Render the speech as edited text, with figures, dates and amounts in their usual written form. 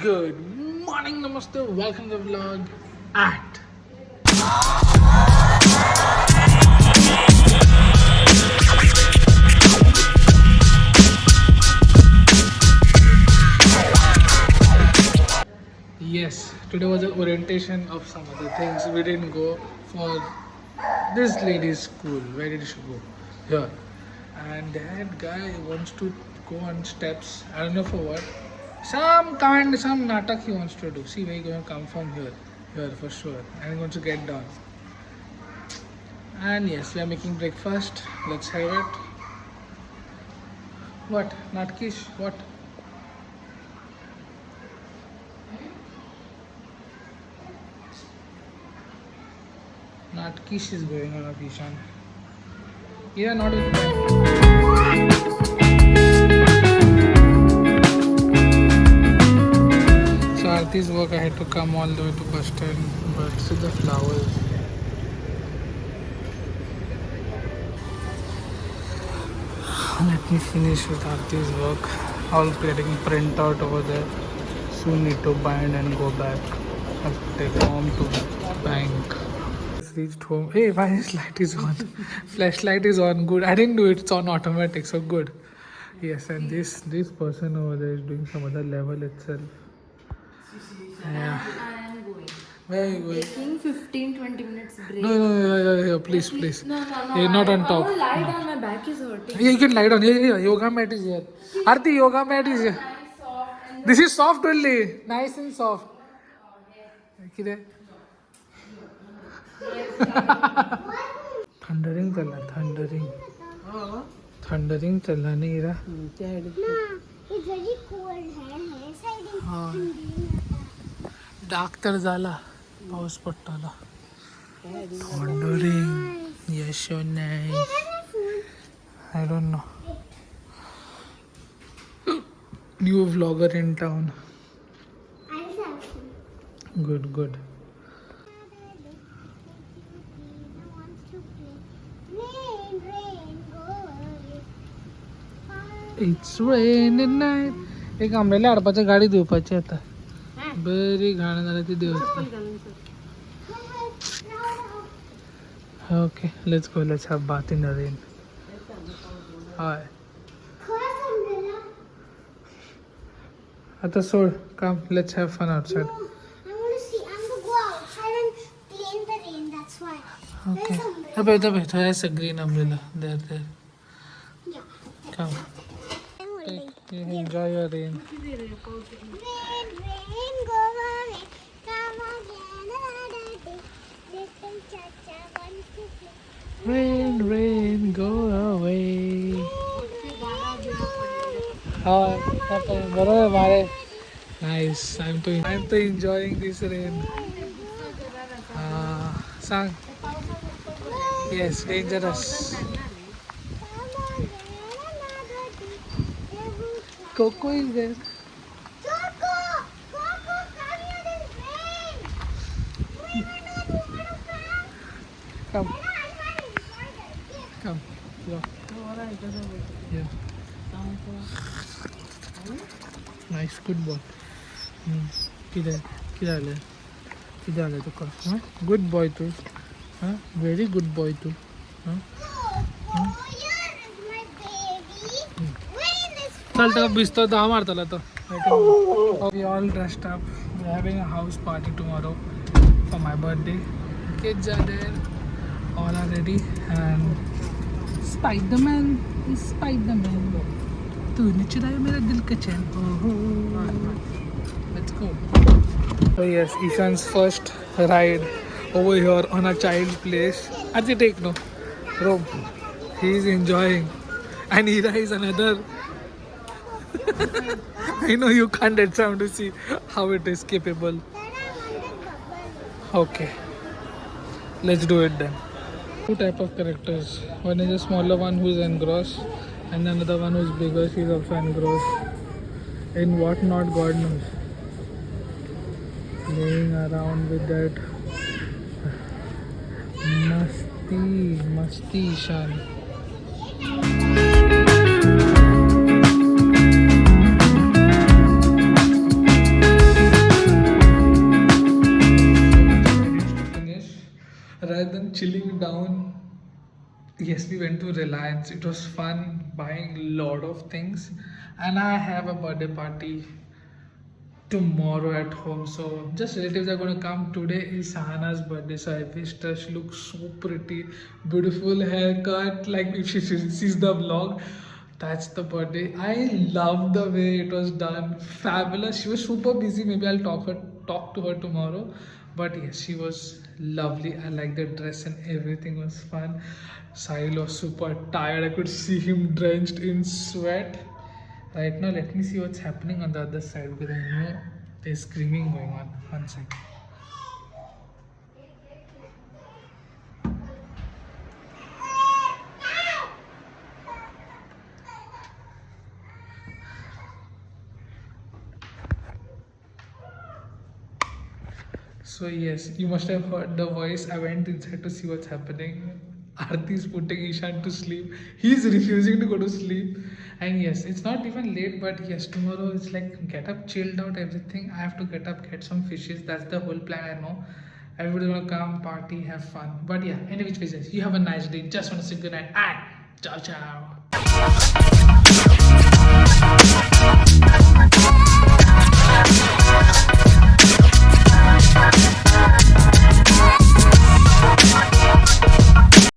Good morning, namaste, welcome to the vlog at yes, today was an orientation of some other things. We didn't go for this lady's school. Where did she go? Here. And that guy wants to go on steps. I don't know for what. Some natak he wants to do. See, we're going to come from here for sure. And I'm going to get down. And yes, we are making breakfast. Let's have it. What? Natkish? What? Natkish is going on, Abhishan. Yeah, not with So Arti's work, I had to come all the way to bus stand, but see the flowers. Let me finish with Arti's work. All getting print out over there. Soon need to bind and go back. Have to take home to bank. Reached home. Hey, why his light is on? Flashlight is on. Good. I didn't do it. It's on automatic. So good. Yes, and this person over there is doing some other level itself. Yeah. I am going. Where are you going? Taking 15-20 minutes break. No, please. No. Hey, not on I top. want to lie down. My back is hurting. Yeah, you can lie down. Yeah. Yoga mat is here. Arti, yoga mat is here. Nice, soft, and This is soft only. Nice and soft. Okay. Thundering चल रहा नहीं रहा doctor झाला पाऊस पडताला thundering yes और नाही I don't know. New vlogger in town. Good. It's raining night. एक आंब्याला अडपाच्या गाडी देवपाची आता बरी घाण झाली ती देवची Okay, let's go. Let's have bath in the rain. Hi. Ata sold. Come, let's have fun outside. I'm gonna go outside and play in the rain. That's why. Okay. There's Abhi, there's a green umbrella. There. Yeah. Come. Enjoy your rain. Rain, go away. Come again another day. Little cha-cha wants to play. Rain, go away. बरोबर मारे. Nice. I'm to enjoying this rain. Sang. Yes, dangerous. Coco is there. Coco, come here, there's rain. We were not going to come. Come. Go. Yeah. Nice, good boy. किधर है तो कर हाँ good boy तू हाँ very good boy तू हाँ चल तो बिस्तर तो हमार तला तो we all dressed up. We're having a house party tomorrow for my birthday. Kids are there, all are ready, and Spider-Man is Spider-Man. तूने चुराया मेरा दिल का चैन. Let's go. So yes, Ishan's first ride over here on a child's place. Arti, take no. Roam. He is enjoying. And Ira is another. I know you can't get sound to see how it is capable. Okay. Let's do it then. Two type of characters. One is a smaller one who is engrossed, and another one who is bigger. She is also engrossed. In what not, God knows. Playing around with that masti Ishan. down. Yes, we went to Reliance. It was fun buying a lot of things, and I have a birthday party tomorrow at home. So just relatives are gonna come. Today is Sahana's birthday, so I wished her. She looks so pretty, beautiful haircut. Like if she sees the vlog, that's the birthday. I love the way it was done. Fabulous. She was super busy. Maybe I'll talk to her tomorrow. But yes, she was lovely. I like the dress and everything was fun. Sahil was super tired. I could see him drenched in sweat. Right now, let me see what's happening on the other side because I know there's screaming going on. One second. So yes, you must have heard the voice. I went inside to see what's happening. Aarti is putting Ishan to sleep. He's refusing to go to sleep. And yes, it's not even late, but yes, tomorrow it's like get up, chilled out, everything. I have to get up, get some fishes. That's the whole plan, I know. Everybody's gonna come, party, have fun. But yeah, any which ways, you have a nice day. Just wanna say good night. And ciao ciao.